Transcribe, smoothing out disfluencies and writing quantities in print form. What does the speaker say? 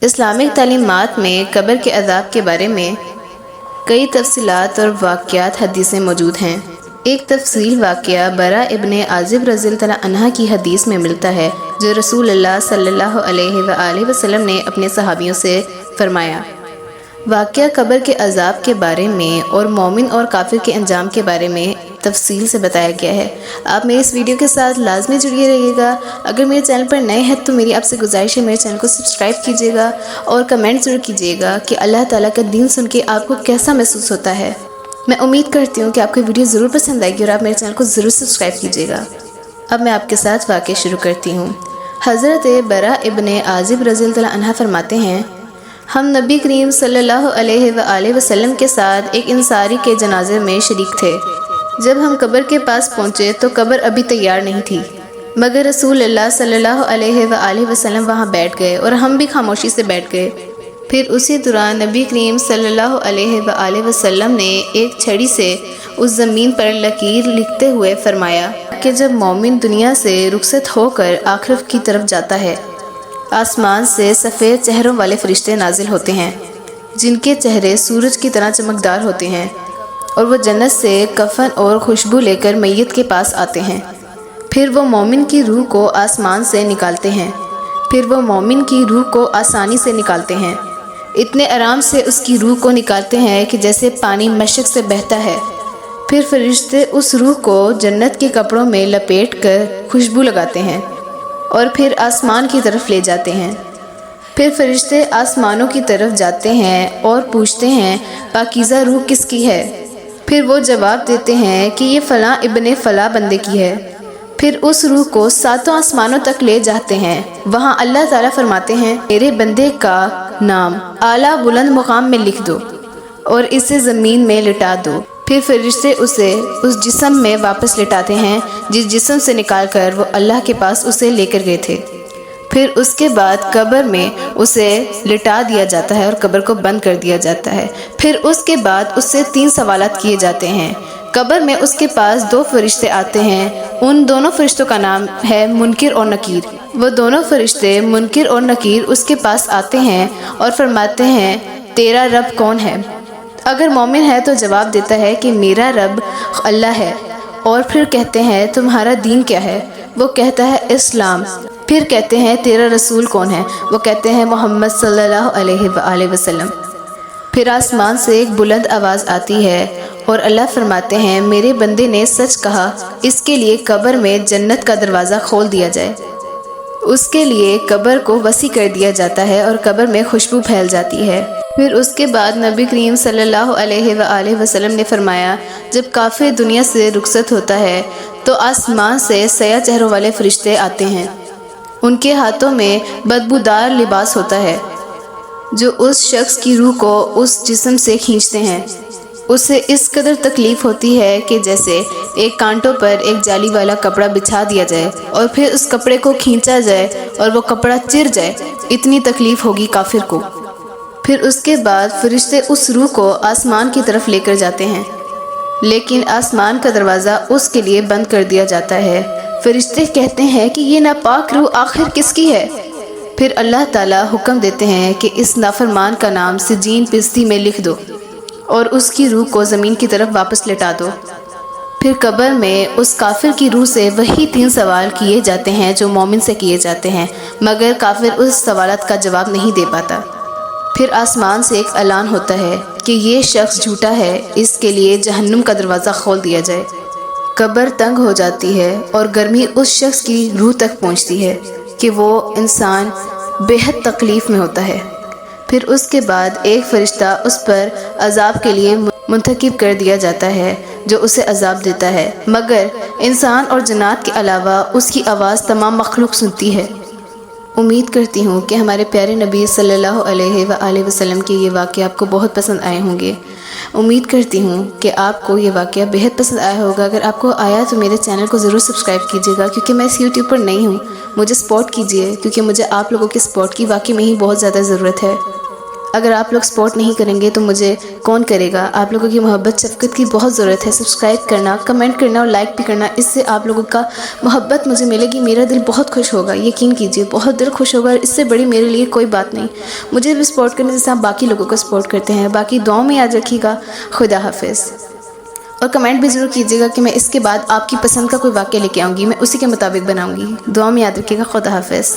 Islamic تعلیمات میں قبر کے عذاب کے بارے میں کئی تفصیلات اور واقعات حدیثیں موجود ہیں۔ ایک تفصیل واقعہ برا ابن عازب رضی اللہ عنہ کی حدیث میں ملتا ہے، جو رسول اللہ صلی اللہ علیہ وآلہ وسلم نے اپنے صحابیوں سے فرمایا۔ واقعہ قبر کے عذاب کے بارے میں اور مومن اور کافر کے انجام کے بارے میں تفصیل سے بتایا گیا ہے۔ آپ میرے اس ویڈیو کے ساتھ لازمی جڑیے رہیے گا۔ اگر میرے چینل پر نئے ہیں تو میری آپ سے گزارش ہے میرے چینل کو سبسکرائب کیجیے گا اور کمنٹ ضرور کیجیے گا کہ اللہ تعالیٰ کا دین سن کے آپ کو کیسا محسوس ہوتا ہے۔ میں امید کرتی ہوں کہ آپ کو ویڈیو ضرور پسند آئے گی اور آپ میرے چینل کو ضرور سبسکرائب کیجیے گا۔ اب میں آپ کے ساتھ واقعہ شروع کرتی ہوں۔ حضرت برا ابن عازب رضی اللہ عنہ فرماتے ہیں، ہم نبی کریم صلی اللہ علیہ وآلہ وسلم کے ساتھ ایک انصاری کے جنازے میں شریک تھے۔ جب ہم قبر کے پاس پہنچے تو قبر ابھی تیار نہیں تھی، مگر رسول اللہ صلی اللہ علیہ وآلہ وسلم وہاں بیٹھ گئے اور ہم بھی خاموشی سے بیٹھ گئے۔ پھر اسی دوران نبی کریم صلی اللہ علیہ وآلہ وسلم نے ایک چھڑی سے اس زمین پر لکیر لکھتے ہوئے فرمایا کہ جب مومن دنیا سے رخصت ہو کر آخرت کی طرف جاتا ہے، آسمان سے سفید چہروں والے فرشتے نازل ہوتے ہیں، جن کے چہرے سورج کی طرح چمکدار ہوتے ہیں، اور وہ جنت سے کفن اور خوشبو لے کر میت کے پاس آتے ہیں۔ پھر وہ مومن کی روح کو آسمان سے نکالتے ہیں، پھر وہ مومن کی روح کو آسانی سے نکالتے ہیں، اتنے آرام سے اس کی روح کو نکالتے ہیں کہ جیسے پانی مشک سے بہتا ہے۔ پھر فرشتے اس روح کو جنت کے کپڑوں میں لپیٹ کر خوشبو لگاتے ہیں اور پھر آسمان کی طرف لے جاتے ہیں۔ پھر فرشتے آسمانوں کی طرف جاتے ہیں اور پوچھتے ہیں، پاکیزہ روح کس کی ہے؟ پھر وہ جواب دیتے ہیں کہ یہ فلاں ابن فلاں بندے کی ہے۔ پھر اس روح کو ساتوں آسمانوں تک لے جاتے ہیں۔ وہاں اللہ تعالیٰ فرماتے ہیں، میرے بندے کا نام اعلیٰ بلند مقام میں لکھ دو اور اسے زمین میں لٹا دو۔ پھر فرشتے اسے اس جسم میں واپس لٹاتے ہیں جس جسم سے نکال کر وہ اللہ کے پاس اسے لے کر گئے تھے۔ پھر اس کے بعد قبر میں اسے لٹا دیا جاتا ہے اور قبر کو بند کر دیا جاتا ہے۔ پھر اس کے بعد اس سے 3 سوالات کیے جاتے ہیں۔ قبر میں اس کے پاس 2 فرشتے آتے ہیں، ان دونوں فرشتوں کا نام ہے منکر اور نکیر۔ وہ دونوں فرشتے منکر اور نکیر اس کے پاس آتے ہیں اور فرماتے ہیں، تیرا رب کون ہے؟ اگر مومن ہے تو جواب دیتا ہے کہ میرا رب اللہ ہے، اور پھر کہتے ہیں تمہارا دین کیا ہے؟ وہ کہتا ہے اسلام۔ پھر کہتے ہیں تیرا رسول کون ہے؟ وہ کہتے ہیں محمد صلی اللہ علیہ وآلہ وسلم۔ پھر آسمان سے ایک بلند آواز آتی ہے اور اللہ فرماتے ہیں، میرے بندے نے سچ کہا، اس کے لیے قبر میں جنت کا دروازہ کھول دیا جائے۔ اس کے لیے قبر کو وسیع کر دیا جاتا ہے اور قبر میں خوشبو پھیل جاتی ہے۔ پھر اس کے بعد نبی کریم صلی اللہ علیہ وآلہ وسلم نے فرمایا، جب کافر دنیا سے رخصت ہوتا ہے تو آسمان سے سیاہ چہروں والے فرشتے آتے ہیں۔ ان کے ہاتھوں میں بدبودار لباس ہوتا ہے جو اس شخص کی روح کو اس جسم سے کھینچتے ہیں۔ اسے اس قدر تکلیف ہوتی ہے کہ جیسے ایک کانٹوں پر ایک جالی والا کپڑا بچھا دیا جائے اور پھر اس کپڑے کو کھینچا جائے اور وہ کپڑا چر جائے، اتنی تکلیف ہوگی کافر کو۔ پھر اس کے بعد فرشتے اس روح کو آسمان کی طرف لے کر جاتے ہیں، لیکن آسمان کا دروازہ اس کے لیے بند کر دیا جاتا ہے۔ فرشتے کہتے ہیں کہ یہ ناپاک روح آخر کس کی ہے؟ پھر اللہ تعالیٰ حکم دیتے ہیں کہ اس نافرمان کا نام سجین پستی میں لکھ دو اور اس کی روح کو زمین کی طرف واپس لٹا دو۔ پھر قبر میں اس کافر کی روح سے وہی 3 سوال کیے جاتے ہیں جو مومن سے کیے جاتے ہیں، مگر کافر اس سوالات کا جواب نہیں دے پاتا۔ پھر آسمان سے ایک اعلان ہوتا ہے کہ یہ شخص جھوٹا ہے، اس کے لیے جہنم کا دروازہ کھول دیا جائے۔ قبر تنگ ہو جاتی ہے اور گرمی اس شخص کی روح تک پہنچتی ہے کہ وہ انسان بے حد تکلیف میں ہوتا ہے۔ پھر اس کے بعد ایک فرشتہ اس پر عذاب کے لیے منتخب کر دیا جاتا ہے جو اسے عذاب دیتا ہے، مگر انسان اور جنات کے علاوہ اس کی آواز تمام مخلوق سنتی ہے۔ امید کرتی ہوں کہ ہمارے پیارے نبی صلی اللہ علیہ وآلہ وسلم کے یہ واقعہ آپ کو بہت پسند آئے ہوں گے۔ امید کرتی ہوں کہ آپ کو یہ واقعہ بہت پسند آیا ہوگا۔ اگر آپ کو آیا تو میرے چینل کو ضرور سبسکرائب کیجیے گا، کیونکہ میں اس یوٹیوب پر نئی ہوں، مجھے سپورٹ کیجیے، کیونکہ مجھے آپ لوگوں کی سپورٹ کی واقعی میں ہی بہت زیادہ ضرورت ہے۔ اگر آپ لوگ سپورٹ نہیں کریں گے تو مجھے کون کرے گا؟ آپ لوگوں کی محبت شفقت کی بہت ضرورت ہے. سبسکرائب کرنا، کمنٹ کرنا اور لائک بھی کرنا. اس سے آپ لوگوں کا محبت مجھے ملے گی. میرا دل بہت خوش ہوگا، یقین کیجئے بہت دل خوش ہوگا. اور اس سے بڑی میرے لیے کوئی بات نہیں. مجھے بھی سپورٹ کرنے جیسے آپ باقی لوگوں کو سپورٹ کرتے ہیں. باقی دعاؤں میں یاد رکھیے گا. خدا حافظ. اور کمنٹ بھی ضرور کیجیے گا کہ میں اس کے بعد آپ کی پسند کا کوئی واقعہ لے کے آؤں گی، میں اسی کے مطابق بناؤں گی. دعا میں یاد رکھیے گا. خدا حافظ.